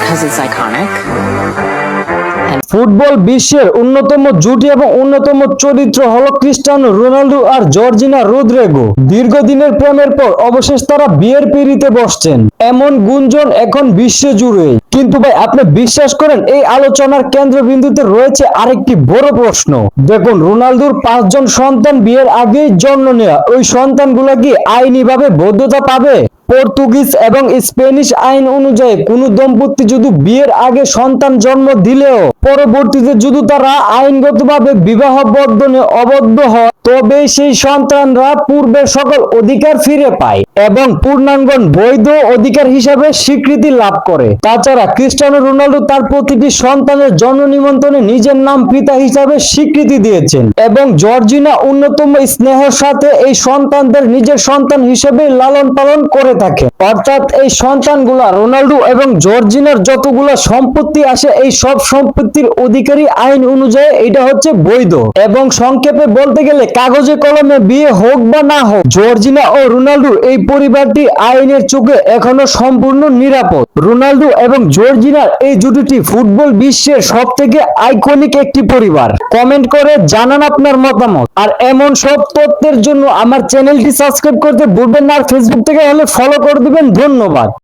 because it's iconic. Football বিশ্বের অন্যতম জুটি এবং অন্যতম চরিত্র হলো ক্রিস্টিয়ানো রোনাল্ডো আর জর্জিনা রদ্রিগো। দীর্ঘদিনের প্রেমের পর অবশেষ তারা বিয়ের পিঁড়িতে বসছেন, এমন গুঞ্জন এখন বিশ্ব জুড়ে। কিন্তু ভাই, আপনি বিশ্বাস করেন এই আলোচনার কেন্দ্রবিন্দুতে রয়েছে আরেকটি বড় প্রশ্ন। দেখুন, রোনালদোর 5 জন সন্তান বিয়ের আগেই জন্ম নেওয়া, ওই সন্তানগুলো কি আইনিভাবে বৈধতা পাবে? পর্তুগিজ এবং স্প্যানিশ আইন অনুযায়ী কোন দম্পতি যদি বিয়ের আগে সন্তান জন্ম দিলেও পরবর্তীতে যদি তারা আইনগতভাবে বিবাহ বন্ধনে আবদ্ধ হয়, তবে সেই সন্তানরা পূর্বের সকল অধিকার ফিরে পায় এবং পূর্ণাঙ্গ বৈধ অধিকার হিসাবে স্বীকৃতি লাভ করে। তাছাড়া ক্রিস্টিয়ানো রোনাল্ডো তার প্রতিটি সন্তানের জন্ম নিমন্ত্রণে নিজের নাম পিতা হিসাবে স্বীকৃতি দিয়েছেন এবং জর্জিনা অন্যতম স্নেহের সাথে এই সন্তানদের নিজের সন্তান হিসেবে লালন পালন করে থাকে। অর্থাৎ এই সন্তানগুলা রোনাল্ডো এবং জর্জিনার যতগুলা সম্পত্তি আসে, এই সব সম্পত্তির অধিকারী আইন অনুযায়ী এটা হচ্ছে বৈধ। এবং সংক্ষেপে বলতে গেলে কাগজে কলমে বিয়ে হোক বা না হোক, জর্জিনা ও রোনাল্ডো এই পরিবারটি আইনের চোখে এখনো সম্পূর্ণ নিরাপদ। রোনাল্ডো এবং জর্জিনার এই জুটিটি ফুটবল বিশ্বের সব থেকে আইকনিক একটি পরিবার। কমেন্ট করে জানান আপনার মতামত। আর এমন সব তথ্যের জন্য আমার চ্যানেলটি সাবস্ক্রাইব করতে ভুলবেন না, আর ফেসবুক থেকে হলে ফলো করে দিবেন। ধন্যবাদ।